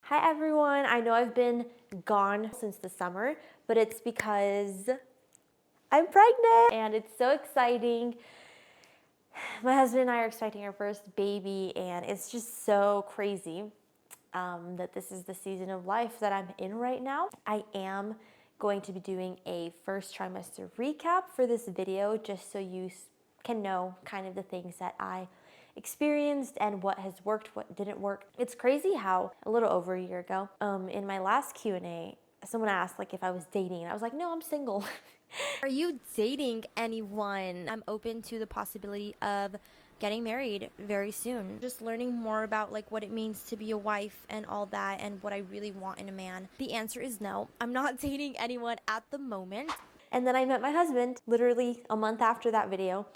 Hi everyone, I know I've been gone since the summer, but it's because I'm pregnant and it's so exciting. My husband and I are expecting our first baby and it's just so crazy that this is the season of life that I'm in right now. I am going to be doing a first trimester recap for this video just so you can know kind of the things that I experienced and what has worked, what didn't work. It's crazy how a little over a year ago, in my last Q&A, someone asked like if I was dating and I was like, no, I'm single. Are you dating anyone? I'm open to the possibility of getting married very soon. Just learning more about like what it means to be a wife and all that and what I really want in a man. The answer is no. I'm not dating anyone at the moment. And then I met my husband literally a month after that video.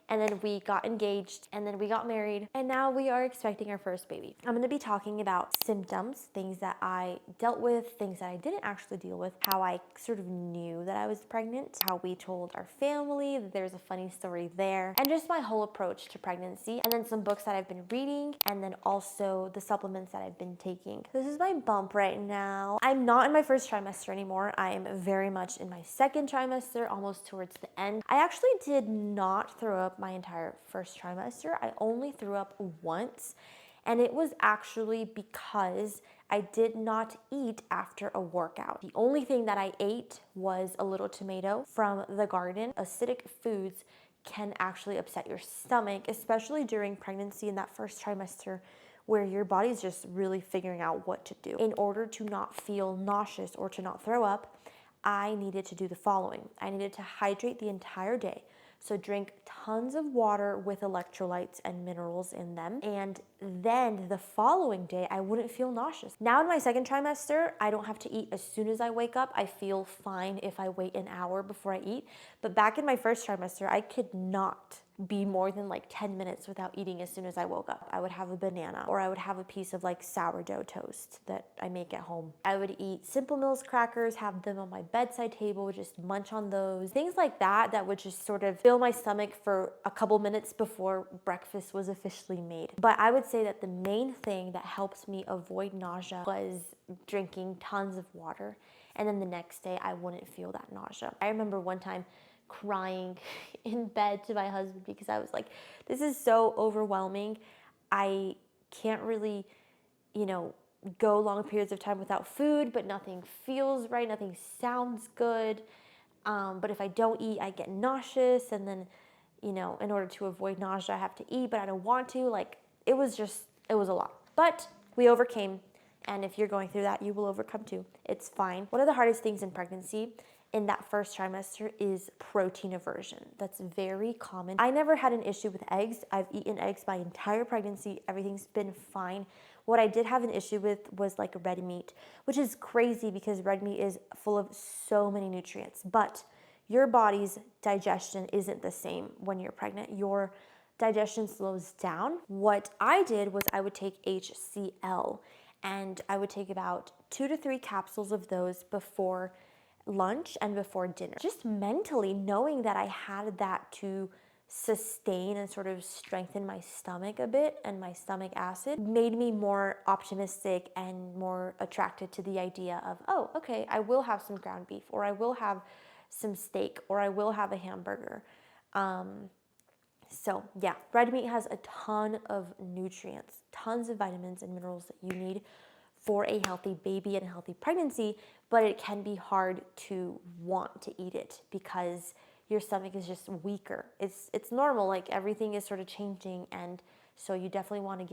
And then we got engaged and then we got married and now we are expecting our first baby. I'm gonna be talking about symptoms, things that I dealt with, things that I didn't actually deal with, how I sort of knew that I was pregnant, how we told our family, that there's a funny story there, and just my whole approach to pregnancy, and then some books that I've been reading, and then also the supplements that I've been taking. This is my bump right now. I'm not in my first trimester anymore. I am very much in my second trimester, almost towards the end. I actually did not throw up my entire first trimester. I only threw up once, and it was actually because I did not eat after a workout. The only thing that I ate was a little tomato from the garden. Acidic foods can actually upset your stomach, especially during pregnancy in that first trimester where your body's just really figuring out what to do. In order to not feel nauseous or to not throw up, I needed to do the following. I needed to hydrate the entire day. So drink tons of water with electrolytes and minerals in them. And then the following day, I wouldn't feel nauseous. Now in my second trimester, I don't have to eat as soon as I wake up. I feel fine if I wait an hour before I eat. But back in my first trimester, I could not be more than like 10 minutes without eating as soon as I woke up. I would have a banana or I would have a piece of like sourdough toast that I make at home. I would eat Simple Mills crackers, have them on my bedside table, just munch on those. Things like that that would just sort of fill my stomach for a couple minutes before breakfast was officially made. But I would say that the main thing that helped me avoid nausea was drinking tons of water. And then the next day I wouldn't feel that nausea. I remember one time crying in bed to my husband because I was like, this is so overwhelming. I can't really, go long periods of time without food, but nothing feels right, nothing sounds good. But if I don't eat, I get nauseous. And then, in order to avoid nausea, I have to eat, but I don't want to. Like, it was a lot. But we overcame. And if you're going through that, you will overcome too. It's fine. One of the hardest things in pregnancy in that first trimester is protein aversion. That's very common. I never had an issue with eggs. I've eaten eggs my entire pregnancy. Everything's been fine. What I did have an issue with was like red meat, which is crazy because red meat is full of so many nutrients. But your body's digestion isn't the same when you're pregnant. Your digestion slows down. What I did was I would take HCl and I would take about 2 to 3 capsules of those before lunch and before dinner. Just mentally knowing that I had that to sustain and sort of strengthen my stomach a bit and my stomach acid made me more optimistic and more attracted to the idea of, oh, okay, I will have some ground beef or I will have some steak or I will have a hamburger. So yeah, red meat has a ton of nutrients, tons of vitamins and minerals that you need for a healthy baby and a healthy pregnancy, but it can be hard to want to eat it because your stomach is just weaker. It's normal, like everything is sort of changing, and so you definitely want to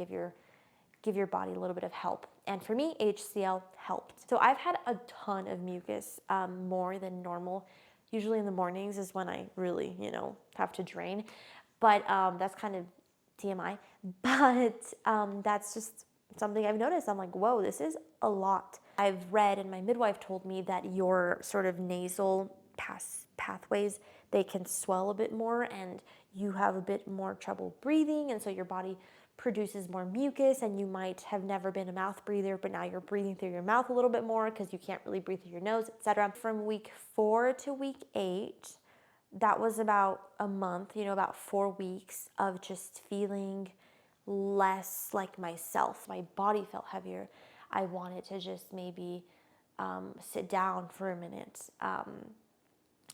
give your body a little bit of help. And for me, HCl helped. So I've had a ton of mucus, more than normal. Usually in the mornings is when I really, have to drain. But that's kind of TMI. But that's just something I've noticed. I'm like, whoa, this is a lot. I've read, and my midwife told me that your sort of nasal pathways, they can swell a bit more and you have a bit more trouble breathing. And so your body produces more mucus and you might have never been a mouth breather, but now you're breathing through your mouth a little bit more because you can't really breathe through your nose, etc. From week 4 to week 8, that was about a month, about 4 weeks of just feeling less like myself. My body felt heavier. I wanted to just maybe sit down for a minute.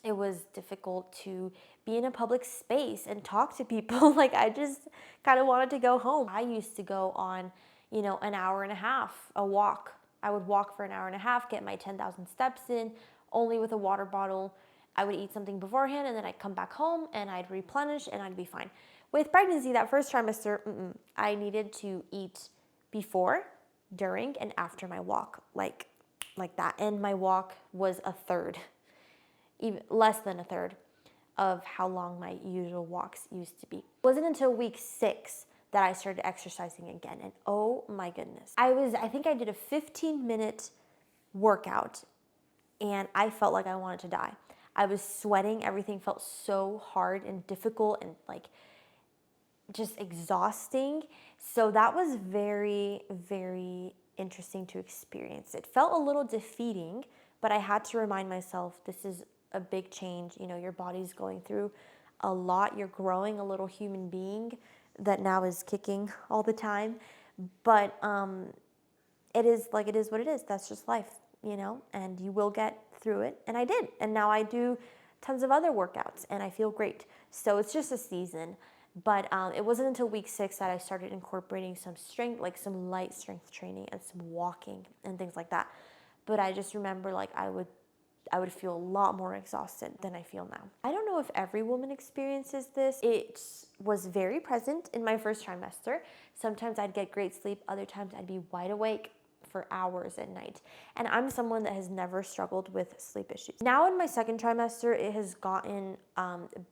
It was difficult to be in a public space and talk to people. Like, I just kind of wanted to go home. I used to go on, an hour and a half, a walk. I would walk for an hour and a half, get my 10,000 steps in, only with a water bottle. I would eat something beforehand, and then I'd come back home and I'd replenish and I'd be fine. With pregnancy, that first trimester, I needed to eat before, during, and after my walk, like that. And my walk was a third, even less than a third of how long my usual walks used to be. It wasn't until week 6 that I started exercising again. And oh my goodness. I think I did a 15-minute workout and I felt like I wanted to die. I was sweating. Everything felt so hard and difficult and like just exhausting. So that was very, very interesting to experience. It felt a little defeating, but I had to remind myself this is a big change. Your body's going through a lot. You're growing a little human being that now is kicking all the time. But it is what it is. That's just life, and you will get through it. And I did. And now I do tons of other workouts and I feel great. So it's just a season. But it wasn't until week 6 that I started incorporating some strength, like some light strength training and some walking and things like that. But I just remember like I would feel a lot more exhausted than I feel now. I don't know if every woman experiences this. It was very present in my first trimester. Sometimes I'd get great sleep. Other times I'd be wide awake for hours at night. And I'm someone that has never struggled with sleep issues. Now in my second trimester, it has gotten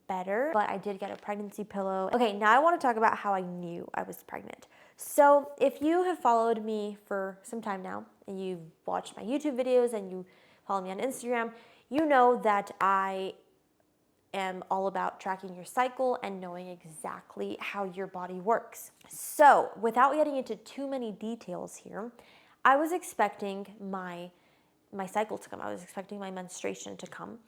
better, but I did get a pregnancy pillow. Okay, now I want to talk about how I knew I was pregnant. So if you have followed me for some time now, and you've watched my YouTube videos and you follow me on Instagram, you know that I am all about tracking your cycle and knowing exactly how your body works. So without getting into too many details here, I was expecting my cycle to come. I was expecting my menstruation to come,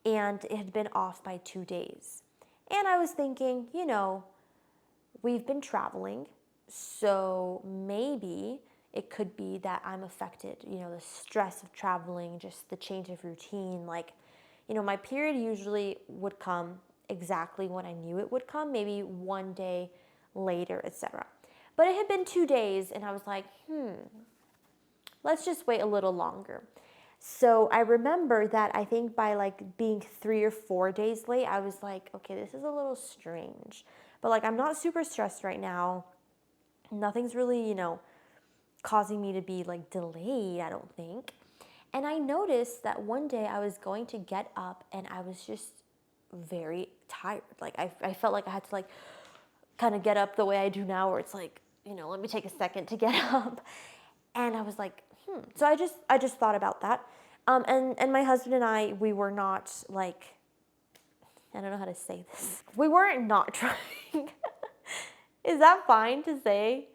and it had been off by 2 days. And I was thinking, we've been traveling, so maybe it could be that I'm affected, the stress of traveling, just the change of routine. Like, my period usually would come exactly when I knew it would come, maybe 1 day later, etc. But it had been 2 days, and I was like, let's just wait a little longer. So I remember that I think by like being 3 or 4 days late, I was like, okay, this is a little strange. But like, I'm not super stressed right now. Nothing's really, causing me to be like delayed, I don't think. And I noticed that one day I was going to get up and I was just very tired. Like I felt like I had to like kind of get up the way I do now, where it's like, let me take a second to get up. And I was like, So I just thought about that. And my husband and I, we were not like, I don't know how to say this. We weren't not trying. Is that fine to say?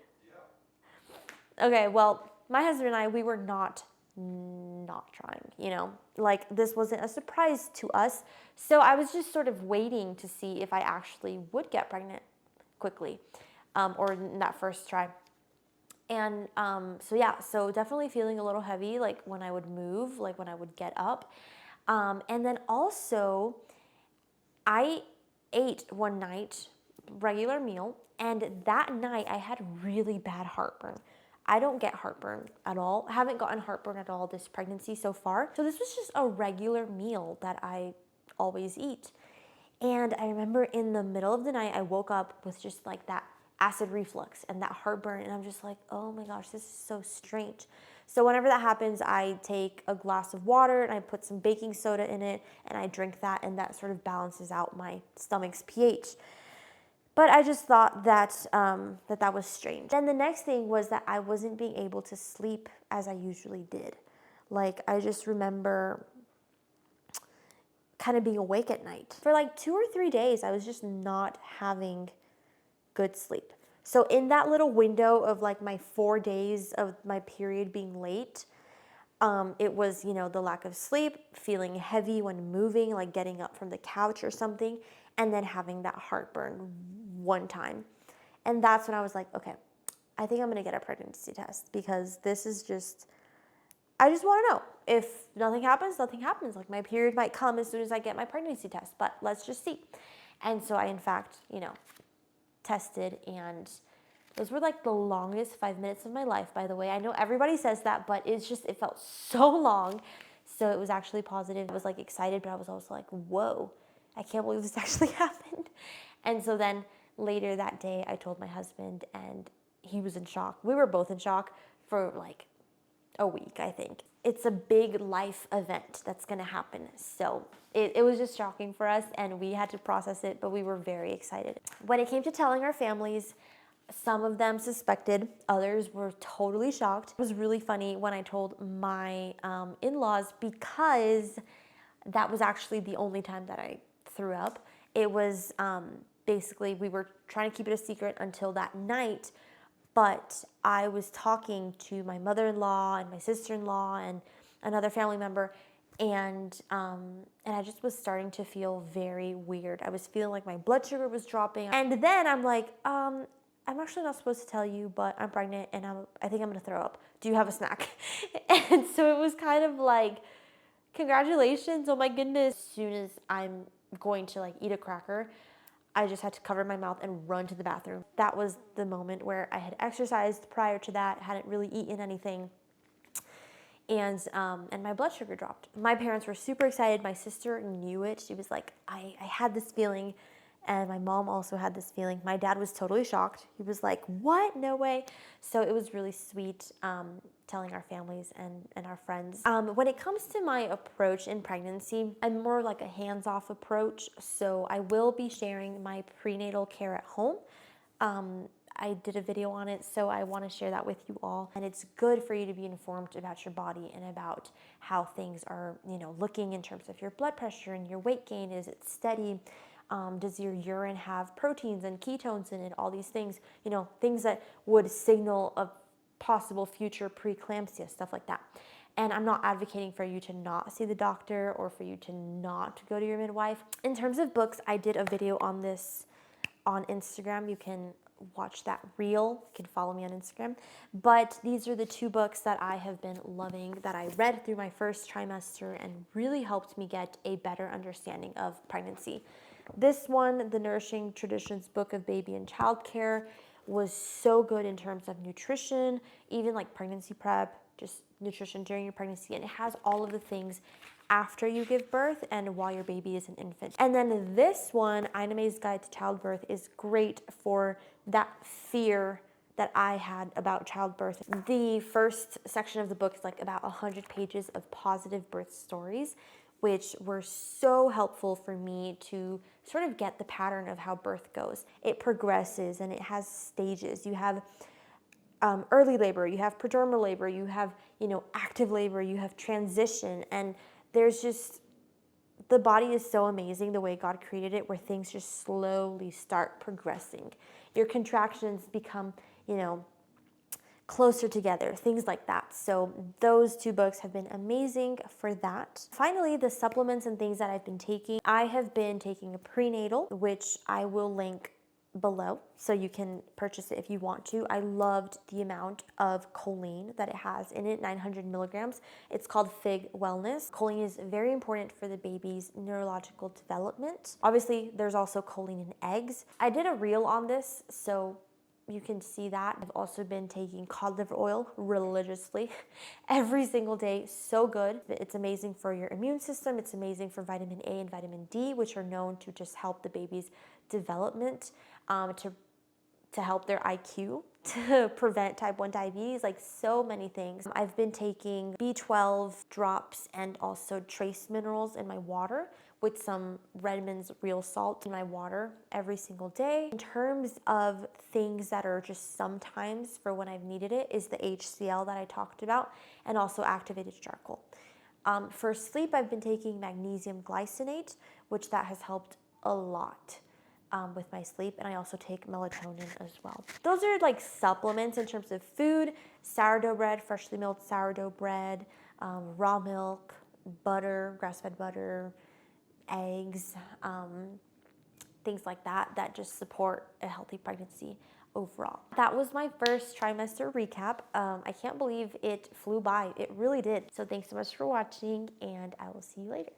Yeah. Okay, well, my husband and I, we were not trying, like this wasn't a surprise to us. So I was just sort of waiting to see if I actually would get pregnant quickly, or in that first try. And so definitely feeling a little heavy, like when I would move, like when I would get up. And then also, I ate one night, regular meal, and that night I had really bad heartburn. I don't get heartburn at all. I haven't gotten heartburn at all this pregnancy so far. So this was just a regular meal that I always eat. And I remember in the middle of the night, I woke up with just like that acid reflux and that heartburn, and I'm just like, oh my gosh, this is so strange. So whenever that happens, I take a glass of water and I put some baking soda in it and I drink that, and that sort of balances out my stomach's pH. But I just thought that that was strange. Then the next thing was that I wasn't being able to sleep as I usually did. Like, I just remember kind of being awake at night. For like 2 or 3 days, I was just not having good sleep. So in that little window of like my 4 days of my period being late, it was, the lack of sleep, feeling heavy when moving, like getting up from the couch or something, and then having that heartburn one time. And that's when I was like, okay, I think I'm gonna get a pregnancy test because this is just, I just want to know. If nothing happens, nothing happens. Like my period might come as soon as I get my pregnancy test, but let's just see. And so I, in fact, tested, and those were like the longest 5 minutes of my life, by the way. I know everybody says that, but it felt so long. So it was actually positive. I was like excited, but I was also like, whoa, I can't believe this actually happened. And so then later that day, I told my husband, and he was in shock. We were both in shock for like a week, I think. It's a big life event that's gonna happen. So it was just shocking for us, and we had to process it, but we were very excited. When it came to telling our families, some of them suspected, others were totally shocked. It was really funny when I told my in-laws, because that was actually the only time that I threw up. It was basically, we were trying to keep it a secret until that night, but I was talking to my mother-in-law and my sister-in-law and another family member, and I just was starting to feel very weird. I was feeling like my blood sugar was dropping, and then I'm like, I'm actually not supposed to tell you, but I'm pregnant, and I think I'm gonna throw up. Do you have a snack? And so it was kind of like, congratulations, oh my goodness. As soon as I'm going to like eat a cracker, I just had to cover my mouth and run to the bathroom. That was the moment where I had exercised prior to that, hadn't really eaten anything, and my blood sugar dropped. My parents were super excited. My sister knew it. She was like, I had this feeling, and my mom also had this feeling. My dad was totally shocked. He was like, what? No way. So it was really sweet telling our families and our friends. When it comes to my approach in pregnancy, I'm more like a hands-off approach. So I will be sharing my prenatal care at home. I did a video on it, so I want to share that with you all. And it's good for you to be informed about your body and about how things are, looking in terms of your blood pressure and your weight gain. Is it steady? Does your urine have proteins and ketones in it? All these things, things that would signal a possible future preeclampsia, stuff like that. And I'm not advocating for you to not see the doctor or for you to not go to your midwife. In terms of books, I did a video on this on Instagram. You can watch that reel. You can follow me on Instagram. But these are the two books that I have been loving, that I read through my first trimester and really helped me get a better understanding of pregnancy. This one, the Nourishing Traditions Book of Baby and Child Care, was so good in terms of nutrition, even like pregnancy prep, just nutrition during your pregnancy. And it has all of the things after you give birth and while your baby is an infant. And then this one, Ina May's Guide to Childbirth, is great for that fear that I had about childbirth. The first section of the book is like about 100 pages of positive birth stories, which were so helpful for me to sort of get the pattern of how birth goes. It progresses and it has stages. You have early labor, you have prodromal labor, you have, active labor, you have transition, and there's just, the body is so amazing the way God created it, where things just slowly start progressing. Your contractions become, closer together, things like that. So those two books have been amazing for that. Finally, the supplements and things that I've been taking. I have been taking a prenatal, which I will link below so you can purchase it if you want to. I loved the amount of choline that it has in it, 900 milligrams. It's called Fig Wellness. Choline is very important for the baby's neurological development. Obviously, there's also choline in eggs. I did a reel on this, so you can see that. I've also been taking cod liver oil religiously every single day. So good. It's amazing for your immune system. It's amazing for vitamin A and vitamin D, which are known to just help the baby's development, to help their IQ, to prevent type 1 diabetes, like so many things. I've been taking B12 drops and also trace minerals in my water, with some Redmond's real salt in my water every single day. In terms of things that are just sometimes for when I've needed it, is the HCl that I talked about, and also activated charcoal. For sleep, I've been taking magnesium glycinate, which that has helped a lot with my sleep, and I also take melatonin as well. Those are like supplements in terms of food: sourdough bread, freshly milled sourdough bread, raw milk, butter, grass-fed butter, eggs, things like that, that just support a healthy pregnancy. overall. That was my first trimester recap. I can't believe it flew by. It really did. So thanks so much for watching, and I will see you later.